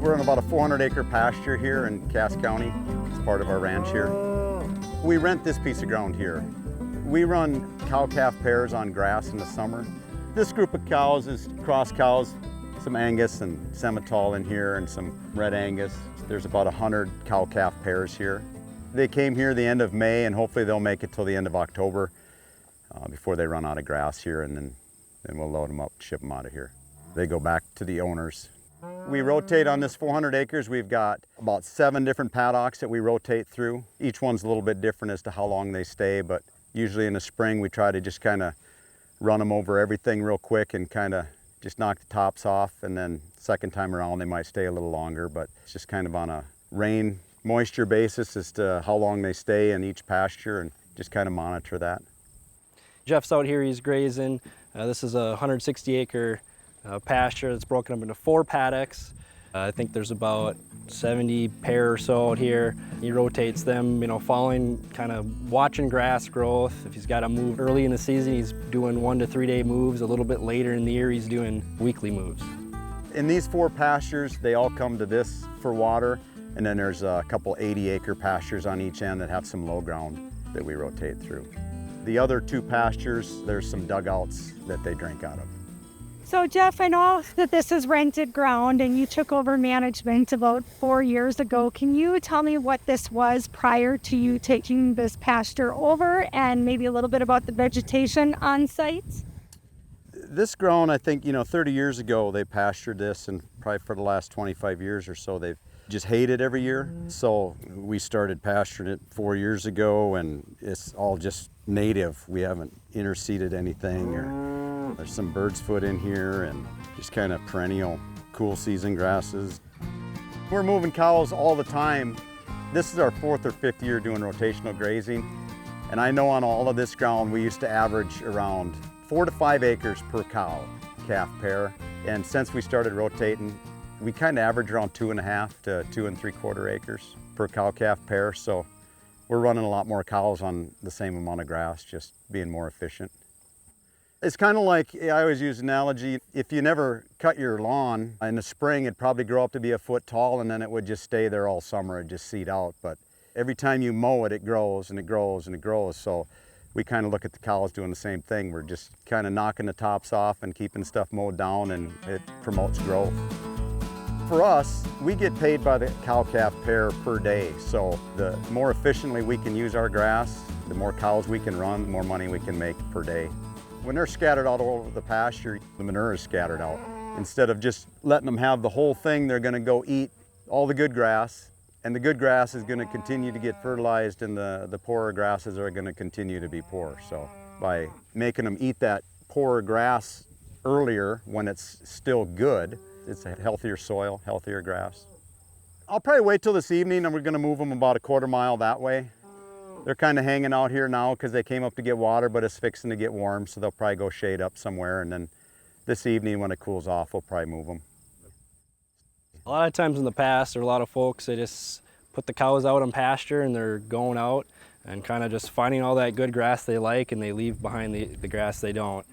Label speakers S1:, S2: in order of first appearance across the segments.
S1: We're in about a 400-acre pasture here in Cass County. It's part of our ranch here. We rent this piece of ground here. We run cow-calf pairs on grass in the summer. This group of cows is cross cows, some Angus and Simmental in here and some Red Angus. There's about 100 cow-calf pairs here. They came here the end of May, and hopefully they'll make it till the end of October before they run out of grass here, and then we'll load them up, ship them out of here. They go back to the owners. We rotate on this 400 acres. We've got about 7 different paddocks that we rotate through. Each one's a little bit different as to how long they stay, but usually in the spring we try to just kind of run them over everything real quick and kind of just knock the tops off, and then second time around they might stay a little longer, but it's just kind of on a rain moisture basis as to how long they stay in each pasture, and just kind of monitor that.
S2: Jeff's out here, he's grazing. This is a 160-acre pasture that's broken up into 4 paddocks. I think there's about 70 pair or so out here. He rotates them, following, kind of watching grass growth. If he's got to move early in the season, he's doing 1 to 3 day moves. A little bit later in the year, he's doing weekly moves.
S1: In these 4 pastures, they all come to this for water, and then there's a couple 80-acre pastures on each end that have some low ground that we rotate through. The other 2 pastures, there's some dugouts that they drink out of.
S3: So Jeff, I know that this is rented ground and you took over management about 4 years ago. Can you tell me what this was prior to you taking this pasture over, and maybe a little bit about the vegetation on site?
S1: This ground, I think, 30 years ago they pastured this, and probably for the last 25 years or so they've just hayed it every year. So we started pasturing it 4 years ago, and it's all just native. We haven't interseeded anything, or there's some bird's foot in here, and just kind of perennial cool season grasses. We're moving cows all the time. This is our 4th or 5th year doing rotational grazing, and I know on all of this ground we used to average around 4 to 5 acres per cow calf pair, and since we started rotating, we kind of average around 2.5 to 2 3/4 acres per cow calf pair. So we're running a lot more cows on the same amount of grass, just being more efficient. It's kind of like, I always use an analogy, if you never cut your lawn in the spring, it'd probably grow up to be a foot tall, and then it would just stay there all summer and just seed out. But every time you mow it, it grows and it grows and it grows. So we kind of look at the cows doing the same thing. We're just kind of knocking the tops off and keeping stuff mowed down, and it promotes growth. For us, we get paid by the cow-calf pair per day. So the more efficiently we can use our grass, the more cows we can run, the more money we can make per day. When they're scattered out all over the pasture, the manure is scattered out. Instead of just letting them have the whole thing, they're going to go eat all the good grass, and the good grass is going to continue to get fertilized, and the poorer grasses are going to continue to be poor. So by making them eat that poorer grass earlier when it's still good, it's a healthier soil, healthier grass. I'll probably wait till this evening, and we're going to move them about a 1/4 mile that way. They're kind of hanging out here now because they came up to get water, but it's fixing to get warm, so they'll probably go shade up somewhere, and then this evening when it cools off, we'll probably move them.
S2: A lot of times in the past, there are a lot of folks that just put the cows out on pasture, and they're going out and kind of just finding all that good grass they like, and they leave behind the grass they don't.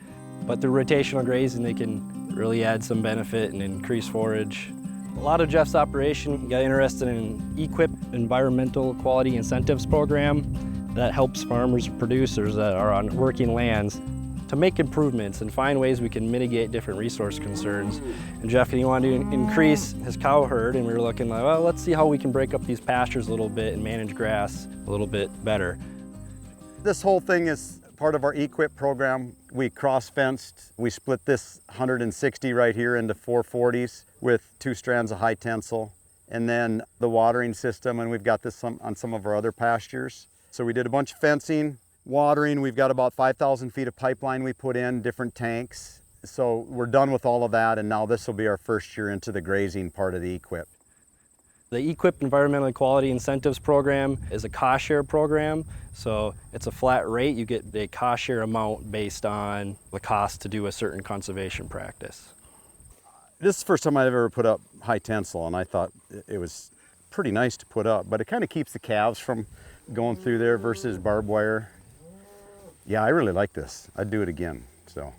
S2: But through rotational grazing, they can really add some benefit and increase forage. A lot of Jeff's operation got interested in EQIP, Environmental Quality Incentives Program, that helps farmers and producers that are on working lands to make improvements and find ways we can mitigate different resource concerns. And Jeff, he wanted to increase his cow herd, and we were looking like, well, let's see how we can break up these pastures a little bit and manage grass a little bit better.
S1: This whole thing is part of our EQIP program. We cross-fenced. We split this 160 right here into 440s with 2 strands of high tensile, and then the watering system, and we've got this on some of our other pastures. So we did a bunch of fencing, watering. We've got about 5,000 feet of pipeline we put in, different tanks. So we're done with all of that, and now this will be our first year into the grazing part of the EQIP.
S2: The EQIP Environmental Quality Incentives Program is a cost share program. So it's a flat rate. You get a cost share amount based on the cost to do a certain conservation practice.
S1: This is the first time I've ever put up high tensile, and I thought it was pretty nice to put up, but it kind of keeps the calves from going through there versus barbed wire. Yeah, I really like this. I'd do it again. So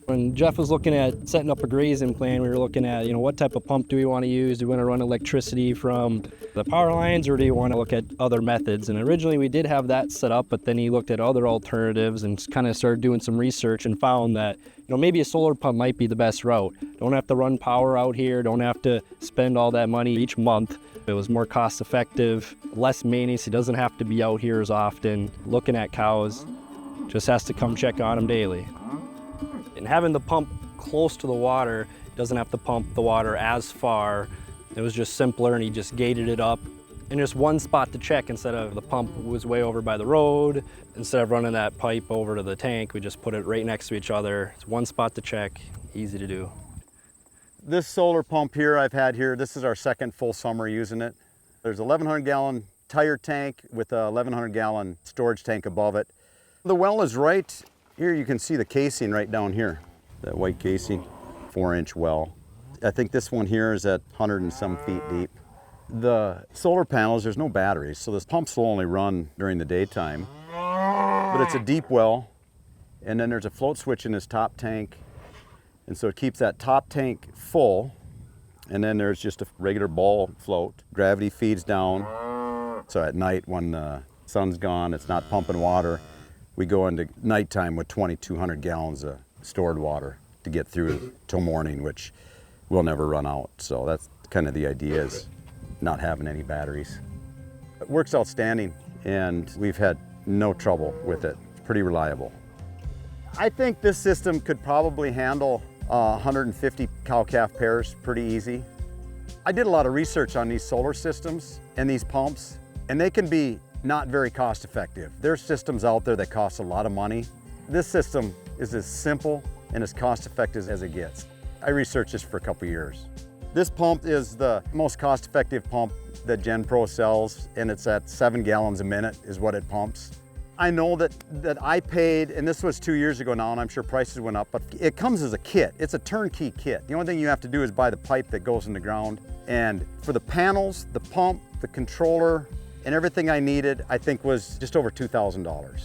S2: When Jeff was looking at setting up a grazing plan, we were looking at, what type of pump do we want to use? Do we want to run electricity from the power lines, or do you want to look at other methods? And originally we did have that set up, but then he looked at other alternatives and kind of started doing some research and found that, maybe a solar pump might be the best route. Don't have to run power out here, don't have to spend all that money each month. It was more cost effective, less maintenance. He doesn't have to be out here as often looking at cows, just has to come check on them daily. And having the pump close to the water, doesn't have to pump the water as far. It was just simpler, and he just gated it up. And just one spot to check instead of the pump was way over by the road. Instead of running that pipe over to the tank, we just put it right next to each other. It's one spot to check, easy to do.
S1: This solar pump here I've had here, this is our second full summer using it. There's a 1,100 gallon tire tank with a 1,100 gallon storage tank above it. The well is right here. You can see the casing right down here, that white casing, 4-inch well. I think this one here is at 100 and some feet deep. The solar panels, there's no batteries, so this pumps will only run during the daytime. But it's a deep well, and then there's a float switch in this top tank, and so it keeps that top tank full, and then there's just a regular ball float. Gravity feeds down, so at night when the sun's gone, it's not pumping water. We go into nighttime with 2,200 gallons of stored water to get through till morning, which we'll never run out. So that's kind of the idea, is not having any batteries. It works outstanding, and we've had no trouble with it. It's pretty reliable. I think this system could probably handle 150 cow-calf pairs pretty easy. I did a lot of research on these solar systems and these pumps, and they can be not very cost effective. There's systems out there that cost a lot of money. This system is as simple and as cost effective as it gets. I researched this for a couple years. This pump is the most cost effective pump that GenPro sells, and it's at 7 gallons a minute is what it pumps. I know that I paid, and this was 2 years ago now, and I'm sure prices went up, but it comes as a kit. It's a turnkey kit. The only thing you have to do is buy the pipe that goes in the ground. And for the panels, the pump, the controller, and everything I needed, I think was just over $2,000.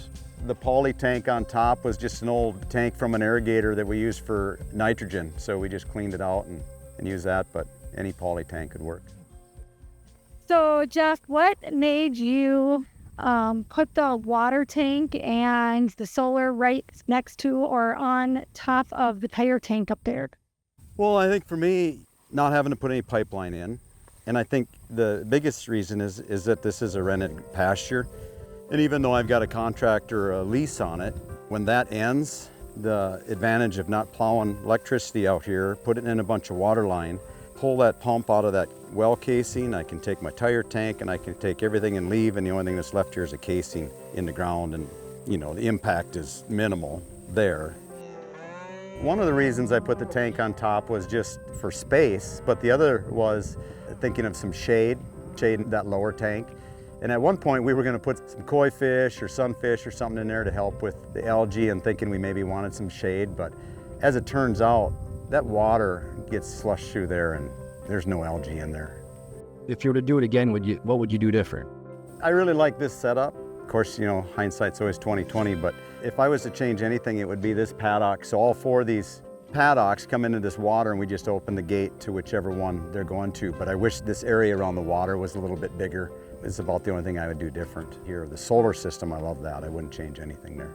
S1: The poly tank on top was just an old tank from an irrigator that we used for nitrogen. So we just cleaned it out and used that, but any poly tank could work.
S3: So Jeff, what made you put the water tank and the solar right next to or on top of the tire tank up there?
S1: Well, I think for me, not having to put any pipeline in, and I think the biggest reason is that this is a rented pasture. And even though I've got a contract or a lease on it, when that ends, the advantage of not plowing electricity out here, put it in a bunch of water line, pull that pump out of that well casing, I can take my tire tank and I can take everything and leave, and the only thing that's left here is a casing in the ground, and the impact is minimal there. One of the reasons I put the tank on top was just for space, but the other was thinking of some shade in that lower tank. And at one point we were going to put some koi fish or sunfish or something in there to help with the algae, and thinking we maybe wanted some shade, but as it turns out, that water gets slushed through there and there's no algae in there.
S2: If you were to do it again, what would you do different?
S1: I really like this setup. Of course, hindsight's always 20/20, but if I was to change anything, it would be this paddock. So all 4 of these paddocks come into this water, and we just open the gate to whichever one they're going to. But I wish this area around the water was a little bit bigger. It's about the only thing I would do different here. The solar system, I love that. I wouldn't change anything there.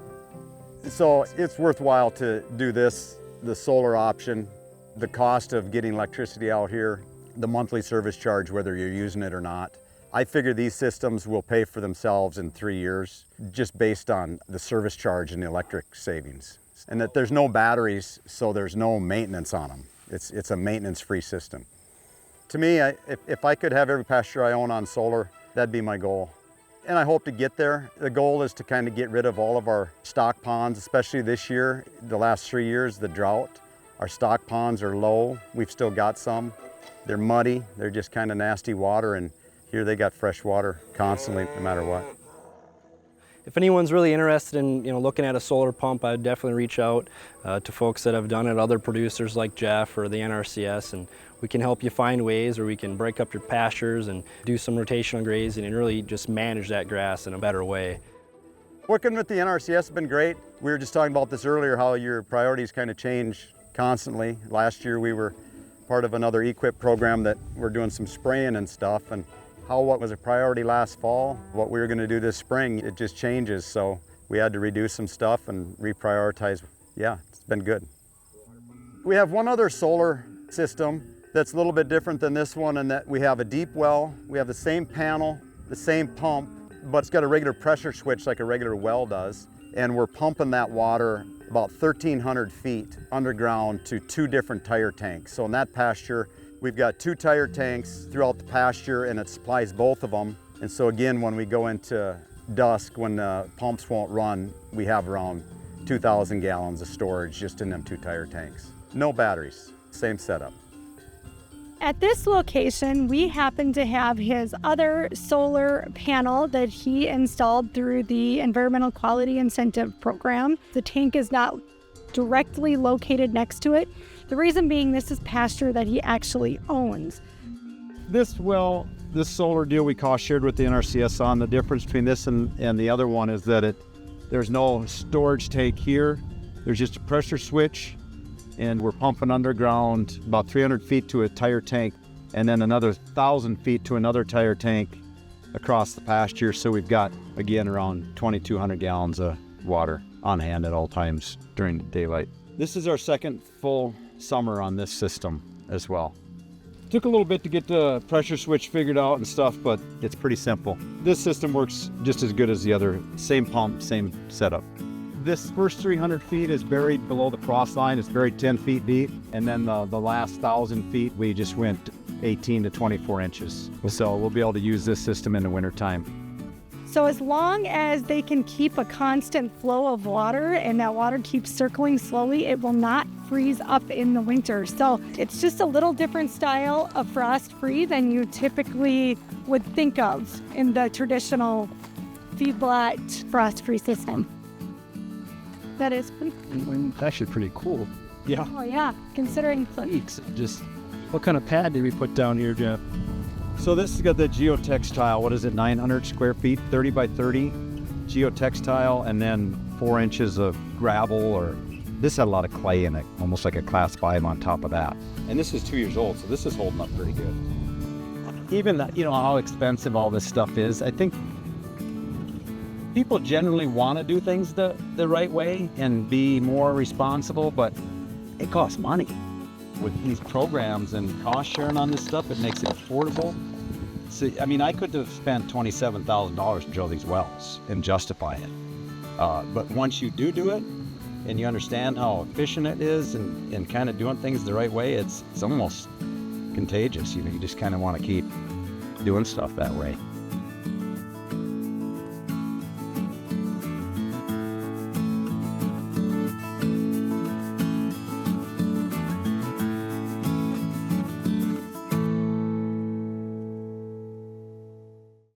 S1: So it's worthwhile to do this, the solar option, the cost of getting electricity out here, the monthly service charge, whether you're using it or not. I figure these systems will pay for themselves in 3 years, just based on the service charge and the electric savings. And that there's no batteries, so there's no maintenance on them. It's a maintenance-free system. To me, if I could have every pasture I own on solar, that'd be my goal. And I hope to get there. The goal is to kind of get rid of all of our stock ponds, especially this year, the last 3 years, the drought. Our stock ponds are low. We've still got some. They're muddy. They're just kind of nasty water, and here they got fresh water constantly, no matter what.
S2: If anyone's really interested in looking at a solar pump, I'd definitely reach out to folks that have done it, other producers like Jeff or the NRCS, and we can help you find ways where we can break up your pastures and do some rotational grazing and really just manage that grass in a better way.
S1: Working with the NRCS has been great. We were just talking about this earlier, how your priorities kind of change constantly. Last year we were part of another EQIP program that we're doing some spraying and stuff, and how what was a priority last fall, what we were going to do this spring, it just changes. So we had to reduce some stuff and reprioritize. Yeah, it's been good. We have one other solar system that's a little bit different than this one, in that we have a deep well, we have the same panel, the same pump, but it's got a regular pressure switch like a regular well does. And we're pumping that water about 1,300 feet underground to 2 different tire tanks. So in that pasture, we've got 2 tire tanks throughout the pasture, and it supplies both of them. And so again, when we go into dusk, when the pumps won't run, we have around 2,000 gallons of storage just in them 2 tire tanks. No batteries, same setup.
S3: At this location, we happen to have his other solar panel that he installed through the Environmental Quality Incentive Program. The tank is not directly located next to it. The reason being, this is pasture that he actually owns.
S4: This well, this solar deal we cost shared with the NRCS on. The difference between this and the other one is that there's no storage tank here. There's just a pressure switch, and we're pumping underground about 300 feet to a tire tank, and then another 1,000 feet to another tire tank across the pasture. So we've got, again, around 2,200 gallons of water on hand at all times during daylight. This is our second full summer on this system as well. Took a little bit to get the pressure switch figured out and stuff, but it's pretty simple. This system works just as good as the other. Same pump, same setup. This first 300 feet is buried below the cross line. It's buried 10 feet deep. And then the last 1,000 feet, we just went 18 to 24 inches. So we'll be able to use this system in the wintertime.
S3: So as long as they can keep a constant flow of water and that water keeps circling slowly, it will not freeze up in the winter. So it's just a little different style of frost-free than you typically would think of in the traditional feedlot frost-free system. That is pretty cool.
S5: It's actually pretty cool.
S4: Yeah.
S3: Oh yeah, considering
S5: Just what kind of pad did we put down here, Jeff?
S4: So this has got the geotextile, what is it, 900 square feet, 30 by 30 geotextile, and then 4 inches of gravel, or this had a lot of clay in it, almost like a class 5 on top of that. And this is 2 years old, so this is holding up pretty good. Even that, how expensive all this stuff is, I think people generally want to do things the right way and be more responsible, but it costs money. With these programs and cost sharing on this stuff, it makes it affordable. So, I could have spent $27,000 to drill these wells and justify it. But once you do it, and you understand how efficient it is and kind of doing things the right way, it's almost contagious. You just kind of want to keep doing stuff that way.